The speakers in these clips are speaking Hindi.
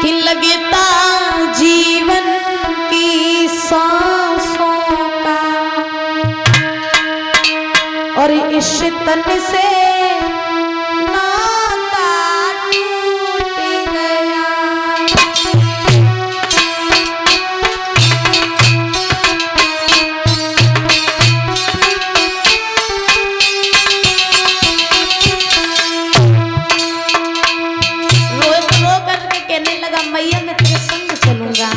कि लगता जीवन की सांसों का और इस तन से नाता टूट गया। रो करके कहने लगा मैया मैं तेरे संग चलूंगा,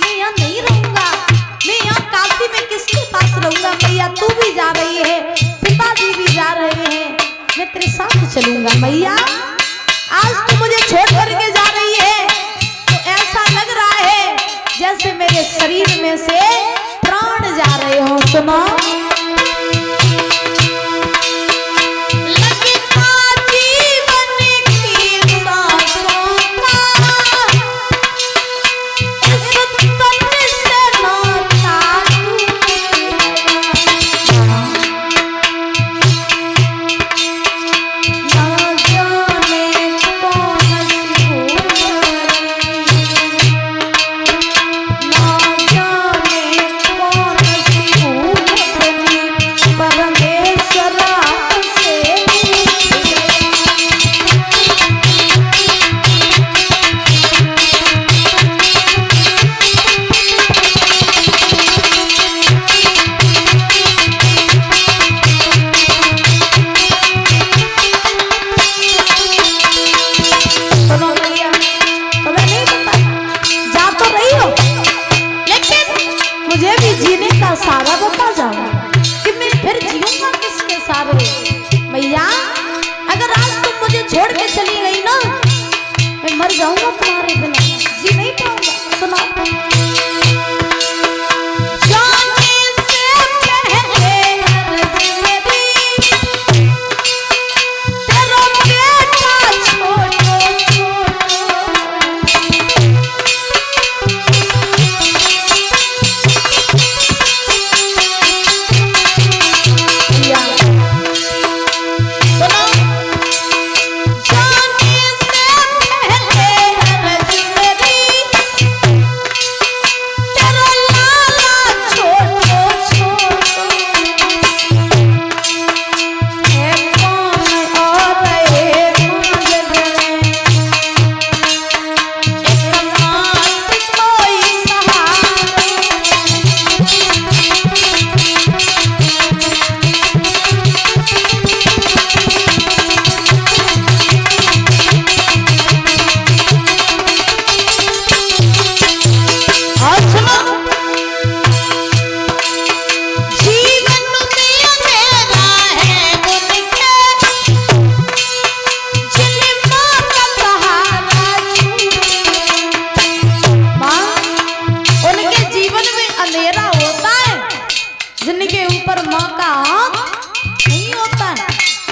मैं यहाँ नहीं रहूंगा, मैं यहाँ काशी में किसके पास रहूंगा। मैया तू भी जा रही है, पिताजी भी जा रहे हैं, मैं तेरे साथ चलूंगा। मैया आज तू मुझे छोड़ करके जा रही है तो ऐसा लग रहा है जैसे मेरे शरीर में से प्राण जा रहे हो। सुनो सारा बता जाओ कि मैं फिर जीऊंगा किसके सारे। मैया अगर आज तुम मुझे छोड़ के चली गई ना मैं मर जाऊंगा तुम्हारे बिना, जी नहीं पाऊंगा। सुनो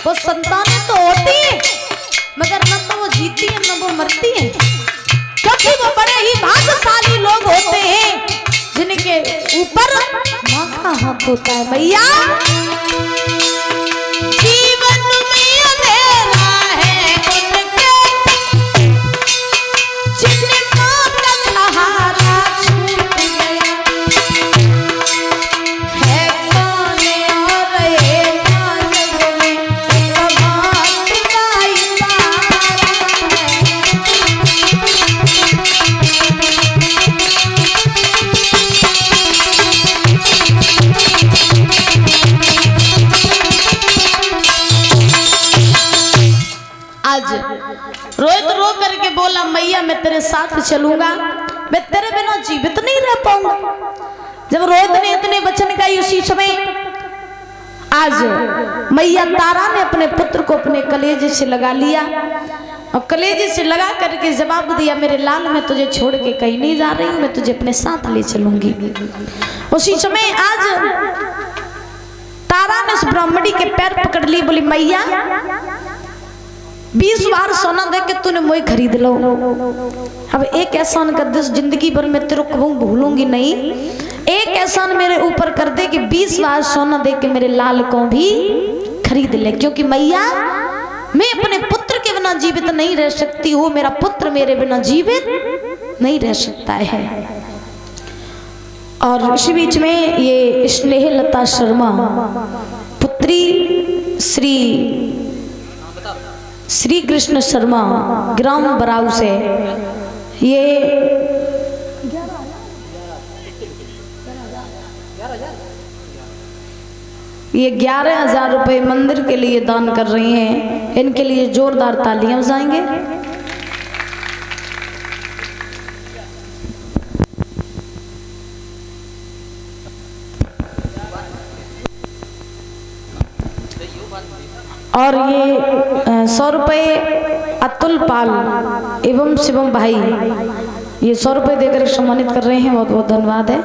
वो संतानें तो होती है मगर न तो वो जीती है न वो मरती है, क्योंकि वो बड़े ही भाग्यशाली लोग होते हैं जिनके ऊपर माँ का हाथ होता है। भैया जीवन में अंधेरा है उनके जिन्हें माँ का सहारा छूट गया है। कौन और ये आज रोहित रो करके बोला मैया मैं तेरे साथ चलूंगा, मैं तेरे बिना जीवित नहीं रह पाऊंगा। जब रोहित ने इतने वचन कही उसी समय आज मैया तारा ने अपने पुत्र को अपने कलेजे से लगा लिया और कलेजे से लगा करके जवाब दिया मेरे लाल मैं तुझे छोड़ के कहीं नहीं जा रही हूँ, मैं तुझे अपने साथ ले चलूंगी। उसी समय आज तारा ने उस ब्राह्मणी के पैर पकड़ ली, बोली मैया 20 बार सोना दे के तूने मोई खरीद लो, अब एक एहसान कर दे जिंदगी भर मैं तेरे को भूलूंगी नहीं, एक एहसान मेरे ऊपर कर दे कि 20 बार सोना दे के मेरे लाल को भी खरीद ले, क्योंकि मैया मैं अपने पुत्र के बिना बिना जीवित नहीं रह सकती हूँ, मेरा पुत्र मेरे बिना जीवित नहीं रह सकता है। और इसी बीच में ये स्नेहलता शर्मा पुत्री श्री कृष्ण शर्मा ग्राम बराऊ से ये 11,000 रुपये मंदिर के लिए दान कर रही हैं। इनके लिए जोरदार तालियां बजाएंगे। और ये 100 रुपये अतुल पाल एवं शिवम भाई ये 100 रुपये देकर सम्मानित कर रहे हैं। बहुत बहुत धन्यवाद है।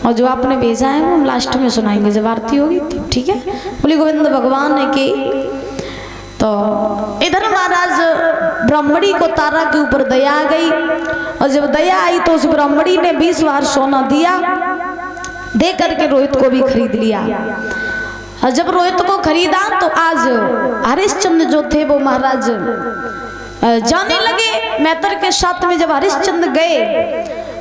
और जो आपने भेजा है वो हम लास्ट में सुनाएंगे जब आरती होगी, ठीक है। बोली गोविंद भगवान ने की। तो इधर महाराज ब्राह्मणी को तारा के ऊपर दया आ गई, और जब दया आई तो उस ब्राह्मणी ने 20 बार सोना दिया, दे करके रोहित को भी खरीद लिया। और जब रोहित को खरीदा तो आज हरिश्चंद्र जो थे वो महाराज जाने लगे मैतर के साथ में। जब हरिश्चंद्र गए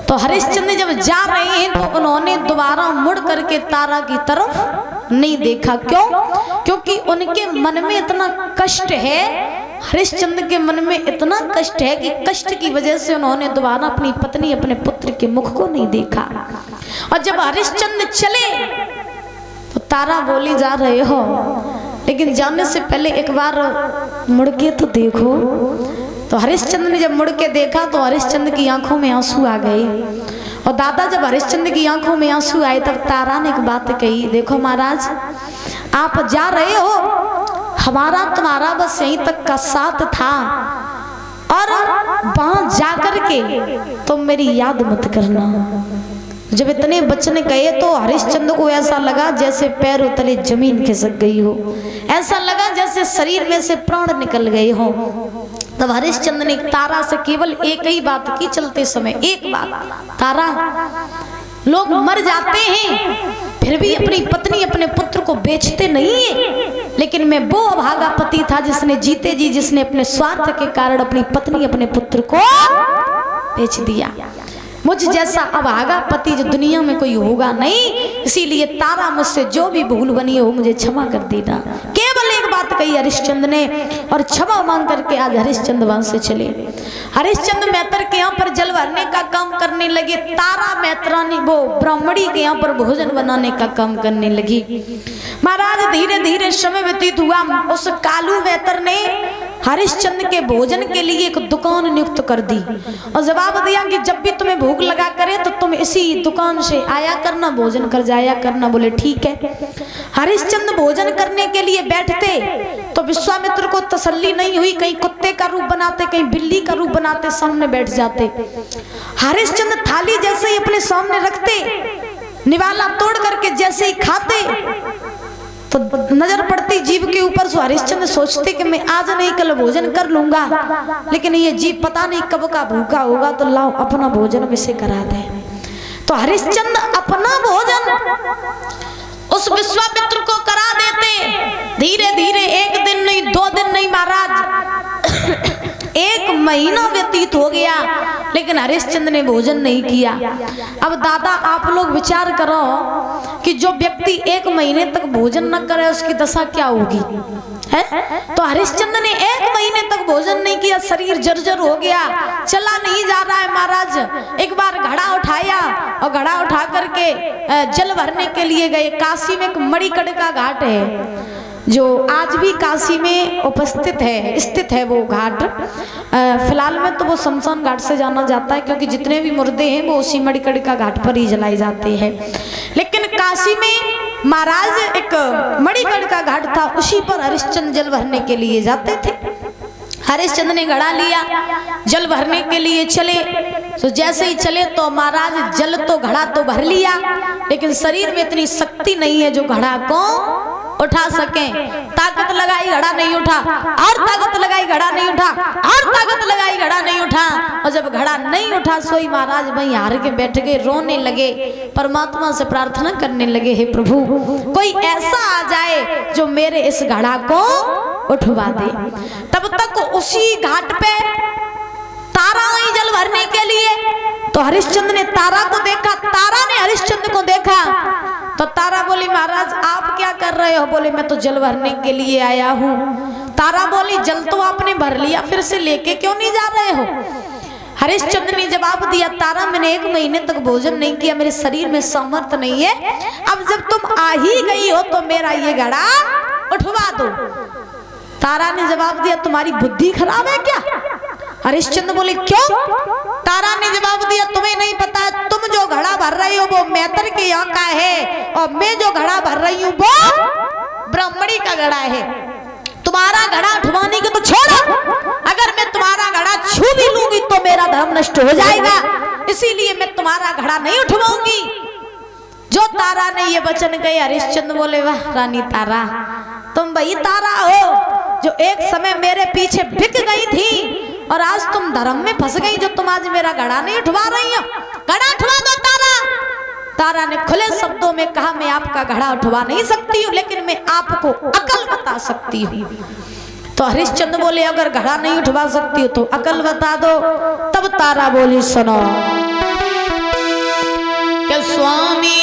तो हरिश्चंद्र जब जा रहे हैं तो उन्होंने दोबारा मुड़ करके तारा की तरफ नहीं देखा। क्यों? क्योंकि उनके मन में इतना कष्ट है, हरिश्चंद्र के मन में इतना कष्ट है कि कष्ट की वजह से उन्होंने दोबारा अपनी पत्नी अपने पुत्र के मुख को नहीं देखा। और जब हरिश्चंद्र चले तो तारा बोली जा रहे हो, लेकिन जाने से पहले एक बार मुड़ के तो देखो। तो हरिश्चंद्र ने जब मुड़ के देखा तो हरिश्चंद्र की आंखों में आंसू आ गए। और दादा जब हरिश्चंद्र की आंखों में आंसू आए तब तारा ने एक बात कही, देखो महाराज आप जा रहे हो, हमारा तुम्हारा बस यहीं तक का साथ था, और वहां जाकर के तुम मेरी याद मत करना। जब इतने वचन कहे तो हरिश्चंद्र को ऐसा लगा जैसे पैरों तले जमीन खिसक गई हो, ऐसा लगा जैसे शरीर में से प्राण निकल गए हो। तब हरिश्चंद्र ने तारा से केवल एक ही बात की चलते समय, एक बात, तारा लोग मर जाते हैं फिर भी अपनी पत्नी अपने पुत्र को बेचते नहीं है, लेकिन मैं वो अभागा पति था जिसने जीते जी जिसने अपने स्वार्थ के कारण अपनी पत्नी अपने पुत्र को बेच दिया। मुझ जैसा अभागा पति जो दुनिया में कोई होगा नहीं, इसीलिए तारा मुझसे जो भी भूल बनी हो मुझे क्षमा कर देना। केवल एक बात कही हरिश्चंद्र ने, और क्षमा मांग करके आज हरिश्चंद्र वहां से चले। हरिश्चंद्र मैत्र के यहाँ पर जल भरने का काम करने लगे, तारा मैत्रानी वो ब्राह्मणी के यहाँ पर भोजन बनाने का काम करने लगी। महाराज धीरे धीरे समय व्यतीत हुआ। उस कालू मैत्र ने हरिश्चंद्र के भोजन के लिए एक दुकान नियुक्त कर दी और जवाब दिया कि जब भी तुम्हें भूख लगा करे तो तुम इसी दुकान से आया करना, भोजन कर जाया करना। बोले ठीक है। हरिश्चंद्र भोजन करने के लिए बैठते तो विश्वामित्र को तसल्ली नहीं हुई, कहीं कुत्ते का रूप बनाते कहीं बिल्ली का रूप बनाते सामने बैठ जाते। हरिश्चंद्र थाली जैसे ही अपने सामने रखते, निवाला तोड़ करके जैसे ही खाते तो नजर पड़ती जीव के ऊपर। सो हरिश्चंद्र सोचते कि मैं आज नहीं कल भोजन कर लूंगा, लेकिन ये जीव पता नहीं कब का भूखा होगा, तो लाओ अपना भोजन में से करा दे। तो हरिश्चंद्र अपना भोजन उस विश्वामित्र को करा देते। धीरे धीरे एक दिन नहीं, 2 दिन नहीं महाराज 1 महीना व्यतीत हो गया, लेकिन हरिश्चंद्र ने भोजन नहीं किया। अब दादा आप लोग विचार करो कि जो व्यक्ति 1 महीने तक भोजन न करे उसकी दशा क्या होगी, है? तो हरिश्चंद्र ने 1 महीने तक भोजन नहीं किया, शरीर जर्जर हो गया, चला नहीं जा रहा है। महाराज एक बार घड़ा उठाया और घड़ा उठा करके जल भरने के लिए गए। काशी में एक मणिकर्ण का घाट है जो आज भी काशी में उपस्थित है, स्थित है वो घाट। फिलहाल में तो वो शमशान घाट से जाना जाता है, क्योंकि जितने भी मुर्दे हैं वो उसी मणिकर्ण का घाट पर ही जलाए जाते हैं। लेकिन काशी में महाराज एक मणिकर्ण का घाट था, उसी पर हरिश्चंद्र जल भरने के लिए जाते थे। हरिश्चंद्र ने घड़ा लिया, जल भरने के लिए चले। तो जैसे ही चले तो महाराज जल तो घड़ा तो भर लिया, लेकिन शरीर में इतनी शक्ति नहीं है जो घड़ा को उठा सके। ताकत लगाई घड़ा नहीं उठा, और ताकत लगाई घड़ा नहीं उठा, और ताकत लगाई घड़ा नहीं उठा। और जब घड़ा नहीं उठा सोई महाराज वहीं हार के बैठ गए, रोने लगे, परमात्मा से प्रार्थना करने लगे, हे प्रभु कोई ऐसा आ जाए जो मेरे इस घड़ा को उठवा दे। तब तक उसी घाट पे तारा आई जल भरने के लिए। तो हरिश्चंद्र ने तारा को देखा, तारा ने हरिश्चंद्र को देखा। तो तारा बोली महाराज आप क्या कर रहे हो? बोले मैं तो जल भरने के लिए आया हूँ। तारा बोली जल तो आपने भर लिया, फिर से लेके क्यों नहीं जा रहे हो? हरिश्चंद्र ने जवाब दिया तारा मैंने 1 महीने तक भोजन नहीं किया, मेरे शरीर में सामर्थ्य नहीं है। अब जब तुम आ ही गई हो तो मेरा ये घड़ा उठवा दो। तारा ने जवाब दिया तुम्हारी बुद्धि खराब है क्या? हरिश्चंद्र बोले क्यों? तारा ने जवाब दिया तुम्हें नहीं पता है, तुम जो घड़ा भर रही हो वो मैतर के यहाँ का है और मैं जो घड़ा भर रही हूँ वो ब्राह्मणी का घड़ा है। तुम्हारा घड़ा उठवाने के तो छोड़ो, अगर मैं तुम्हारा घड़ा छू भी लूंगी तो मेरा धर्म नष्ट हो जाएगा, इसीलिए मैं तुम्हारा घड़ा नहीं उठवाऊंगी। जो तारा ने ये वचन कहे हरिश्चंद्र बोले वाह रानी तारा, तुम वही तारा हो जो एक समय मेरे पीछे बिक गई थी और आज तुम धर्म में फंस गई, जो तुम आज मेरा घड़ा नहीं उठवा रही हो। घड़ा उठवा दो तारा। तारा ने खुले शब्दों में कहा मैं आपका घड़ा उठवा नहीं सकती हूँ, लेकिन मैं आपको अकल बता सकती हूँ। तो हरिश्चंद्र बोले अगर घड़ा नहीं उठवा सकती हो तो अकल बता दो। तब तारा बोली सुनो कि स्वामी